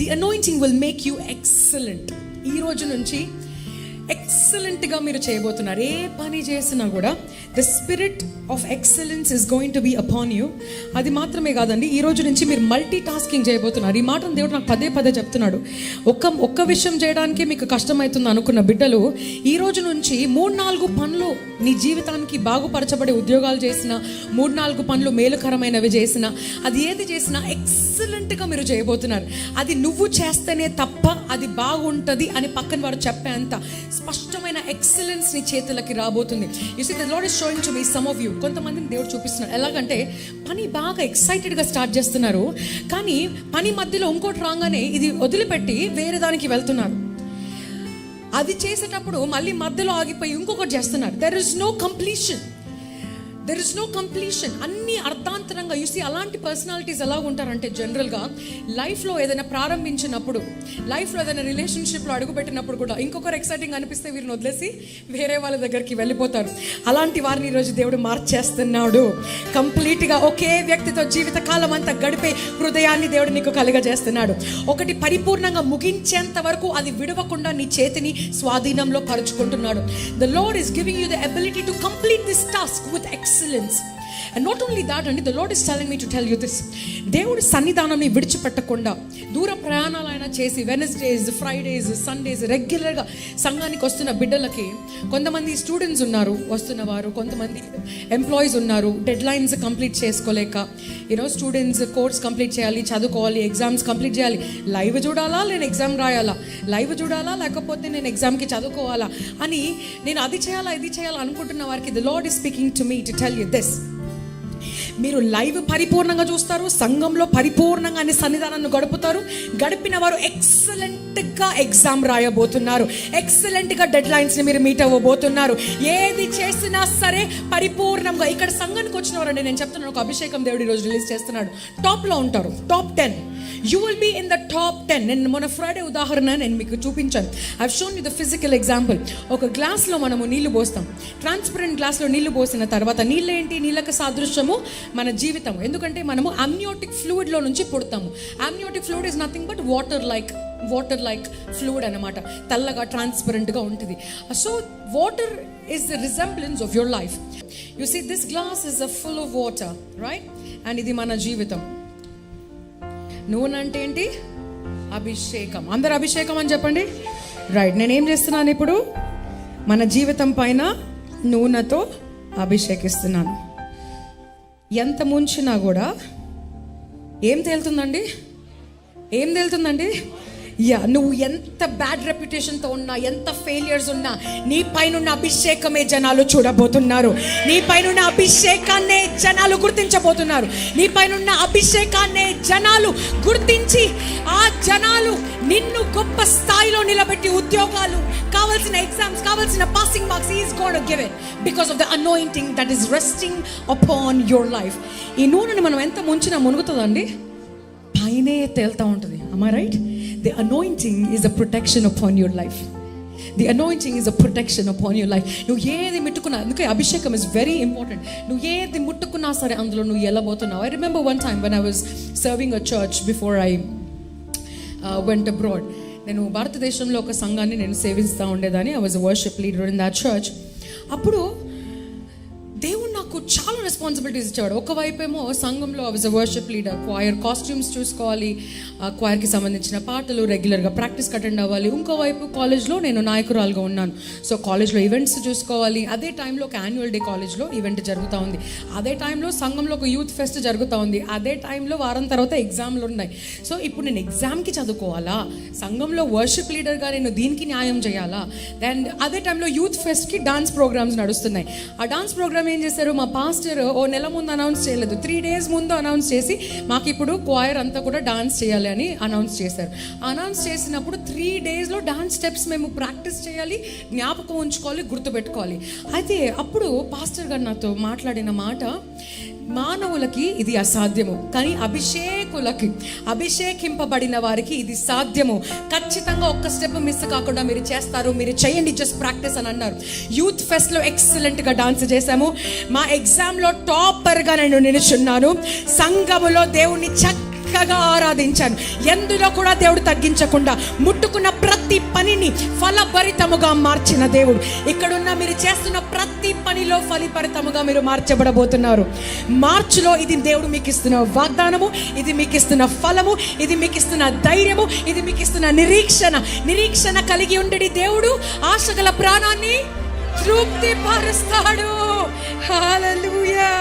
The anointing will make you excellent. ఈ రోజు నుంచి ఎక్సలెంట్గా మీరు చేయబోతున్నారు. ఏ పని చేసినా కూడా the spirit of excellence is going to be upon you. అది మాత్రమే కాదండి, ఈ రోజు నుంచి మీరు మల్టీ టాస్కింగ్ చేయబోతున్నారు. ఈ మాటను దేవుడు నాకు పదే పదే చెప్తున్నాడు. ఒక్క విషయం చేయడానికి మీకు కష్టమవుతుంది అనుకున్న బిడ్డలు, ఈ రోజు నుంచి 3-4 పనులు నీ జీవితానికి బాగుపరచబడే ఉద్యోగాలు చేసిన, 3-4 పనులు మేలుకరమైనవి చేసిన, అది ఏది చేసినా ఎక్సలెంట్గా మీరు చేయబోతున్నారు. అది నువ్వు చేస్తేనే తప్ప అది బాగుంటుంది అని పక్కన వారు చెప్పేంత స్పష్టమైన ఎక్సలెన్స్ నీ చేతులకి రాబోతుంది. You see the Lord is showing to me some of you. కొంతమందిని దేవుడు చూపిస్తున్నాడు. ఎలాగంటే పని బాగా ఎక్సైటెడ్గా స్టార్ట్ చేస్తున్నారు, కానీ పని మధ్యలో ఇంకోటి రాగానే ఇది వదిలిపెట్టి వేరే దానికి వెళ్తున్నారు. అది చేసేటప్పుడు మళ్ళీ మధ్యలో ఆగిపోయి ఇంకొకటి చేస్తున్నారు. There is no completion. అన్ని అర్థాంతరంగా. యు సీ అలాంటి పర్సనాలిటీస్ ఎలా ఉంటారంటే, జనరల్గా లైఫ్లో ఏదైనా ప్రారంభించినప్పుడు, లైఫ్లో ఏదైనా రిలేషన్షిప్లో అడుగుపెట్టినప్పుడు కూడా ఇంకొకరు ఎక్సైటింగ్ అనిపిస్తే వీరిని వదిలేసి వేరే వాళ్ళ దగ్గరికి వెళ్ళిపోతారు. అలాంటి వారిని ఈరోజు దేవుడు మార్చేస్తున్నాడు. కంప్లీట్గా ఒకే వ్యక్తితో జీవితకాలం అంతా గడిపే హృదయాన్ని దేవుడు నీకు కలుగజేస్తున్నాడు. ఒకటి పరిపూర్ణంగా ముగించేంత వరకు అది విడవకుండా నీ చేతిని స్వాధీనంలో పరుచుకుంటున్నాడు. The Lord is giving you the ability to complete this task with excellence. And not only that, and the Lord is telling me to tell you this. దేవుడి సన్నిధానాన్ని విడిచిపెట్టకుండా దూర ప్రయాణాలైనా చేసి వెనస్డేస్, ఫ్రైడేస్, సండేస్ రెగ్యులర్గా సంఘానికి వస్తున్న బిడ్డలకి, కొంతమంది స్టూడెంట్స్ ఉన్నారు వస్తున్నవారు, కొంతమంది ఎంప్లాయీస్ ఉన్నారు డెడ్ లైన్స్ కంప్లీట్ చేసుకోలేక, స్టూడెంట్స్ కోర్స్ కంప్లీట్ చేయాలి, చదువుకోవాలి, ఎగ్జామ్స్ కంప్లీట్ చేయాలి. లైవ్ చూడాలా, నేను ఎగ్జామ్ రాయాలా, లైవ్ చూడాలా లేకపోతే నేను ఎగ్జామ్కి చదువుకోవాలా అని నేను అది చేయాలా ఇది చేయాలా అనుకుంటున్న వారికి the Lord is speaking to me to tell you this. మీరు లైవ్ పరిపూర్ణంగా చూస్తారు, సంఘంలో పరిపూర్ణంగా అనే సన్నిధానాన్ని గడుపుతారు. గడిపిన వారు ఎక్సలెంట్గా ఎగ్జామ్ రాయబోతున్నారు, ఎక్సలెంట్గా డెడ్ లైన్స్ని మీరు మీట్ అవ్వబోతున్నారు. ఏది చేసినా సరే పరిపూర్ణంగా. ఇక్కడ సంఘానికి వచ్చిన వారండి, నేను చెప్తున్నాను, ఒక అభిషేకం దేవుడు ఈరోజు రిలీజ్ చేస్తున్నాడు. టాప్లో ఉంటారు, top 10. You will be in the top 10. నేను మొన్న ఫ్రైడే ఉదాహరణ నేను మీకు చూపించాను. I have shown you the physical example. ఒక గ్లాస్లో మనము నీళ్లు పోస్తాం. ట్రాన్స్పరెంట్ గ్లాస్లో నీళ్లు పోసిన తర్వాత నీళ్ళేంటి? నీళ్ళకి సాదృశ్యము మన జీవితం. ఎందుకంటే మనము అమ్నియోటిక్ ఫ్లూయిడ్లో నుంచి పుడతాము. Amniotic fluid is nothing but water like fluid అన్నమాట. తెల్లగా ట్రాన్స్పరెంట్గా ఉంటుంది. So water is the resemblance of your life. You see, this glass is full of water, right? And ఇది మన జీవితం. నూనె అంటే ఏంటి? అభిషేకం. అందరు అభిషేకం అని చెప్పండి. రైట్. నేనేం చేస్తున్నాను ఇప్పుడు? మన జీవితం పైన నూనెతో అభిషేకిస్తున్నాను. ఎంత ముంచినా కూడా ఏం తేలుతుందండి? నువ్వు ఎంత బ్యాడ్ రెప్యుటేషన్తో ఉన్నా, ఎంత ఫెయిలియర్స్ ఉన్నా, నీ పైన అభిషేకమే జనాలు చూడబోతున్నారు. నీ పైన అభిషేకాన్నే జనాలు గుర్తించబోతున్నారు. నీ పైన అభిషేకాన్నే జనాలు గుర్తించి ఆ జనాలు నిన్ను గొప్ప స్థాయిలో నిలబెట్టి ఉద్యోగాలు, కావాల్సిన ఎగ్జామ్స్, కావాల్సిన passing marks is gonna give it because of the anointing that is resting upon your life. ఈ నూనెని మనం ఎంత ముంచినా మునుగుతుందండి, పైనే తేలుతూ ఉంటుంది. Am I right? The anointing is a protection upon your life. The anointing is a protection upon your life. నువ్వు ఏది ముట్టుకున్నా, అందుకే అభిషేకం is very important. నువ్వు ఏది ముట్టుకున్నా సరే అందులో నువ్వు వెళ్ళబోతున్నావు. I remember one time when I was serving a church before I went abroad. నేను భారతదేశంలో ఒక సంఘాన్ని నేను సేవిస్తూ ఉండేదాన్ని. I was a worship leader in that church. అప్పుడు దేవుడు నాకు చాలా రెస్పాన్సిబిలిటీస్ ఇచ్చాడు. ఒకవైపేమో సంఘంలో I was a worship leader, choir costumes చూసుకోవాలి, choirకి సంబంధించిన పాటలు రెగ్యులర్గా ప్రాక్టీస్కి అటెండ్ అవ్వాలి. ఇంకోవైపు కాలేజ్లో నేను నాయకురాలుగా ఉన్నాను. సో కాలేజ్లో ఈవెంట్స్ చూసుకోవాలి. అదే టైంలో ఒక యాన్యువల్ డే కాలేజ్లో ఈవెంట్ జరుగుతూ ఉంది. అదే టైంలో సంఘంలో ఒక యూత్ ఫెస్ట్ జరుగుతూ ఉంది. అదే టైంలో వారం తర్వాత ఎగ్జామ్లు ఉన్నాయి. సో ఇప్పుడు నేను ఎగ్జామ్కి చదువుకోవాలా, సంఘంలో వర్షిప్ లీడర్గా నేను దీనికి న్యాయం చేయాలా, అండ్ అదే టైంలో యూత్ ఫెస్ట్కి డాన్స్ ప్రోగ్రామ్స్ నడుస్తున్నాయి. ఆ డాన్స్ ప్రోగ్రామ్ ఏం చేశారు, మా పాస్టర్ ఓ నెల ముందు అనౌన్స్ చేయలేదు, 3 days ముందు అనౌన్స్ చేసి మాకు ఇప్పుడు క్వైర్ అంతా కూడా డాన్స్ చేయాలి అని అనౌన్స్ చేశారు. అనౌన్స్ చేసినప్పుడు 3 daysలో డాన్స్ స్టెప్స్ మేము ప్రాక్టీస్ చేయాలి, జ్ఞాపకం ఉంచుకోవాలి, గుర్తుపెట్టుకోవాలి. అయితే అప్పుడు పాస్టర్ గారు నాతో మాట్లాడిన మాట, మానవులకి ఇది అసాధ్యము, కానీ అభిషేకింపబడిన వారికి ఇది సాధ్యము. ఖచ్చితంగా ఒక్క స్టెప్ మిస్ కాకుండా మీరు చేస్తారు, మీరు చేయండి, జస్ట్ ప్రాక్టీస్ అని అన్నారు. యూత్ ఫెస్ట్లో ఎక్సలెంట్గా డాన్స్ చేశాము. మా ఎగ్జామ్లో టాపర్గా నేను నిలుచున్నాను. సంఘములో దేవుణ్ణి అధికగా ఆరాధించాను. ఎందులో కూడా దేవుడు తగ్గించకుండా ముట్టుకున్న ప్రతి పనిని ఫలభరితముగా మార్చిన దేవుడు. ఇక్కడున్న మీరు చేస్తున్న ప్రతి పనిలో ఫలభరితముగా మీరు మార్చబడబోతున్నారు. మార్చిలో ఇది దేవుడు మీకు ఇస్తున్న వాగ్దానము, ఇది మీకు ఇస్తున్న ఫలము, ఇది మీకు ఇస్తున్న ధైర్యము, ఇది మీకు ఇస్తున్న నిరీక్షణ కలిగి ఉండడి దేవుడు ఆశగల ప్రాణాన్ని తృప్తి పరుస్తాడు. హల్లెలూయా.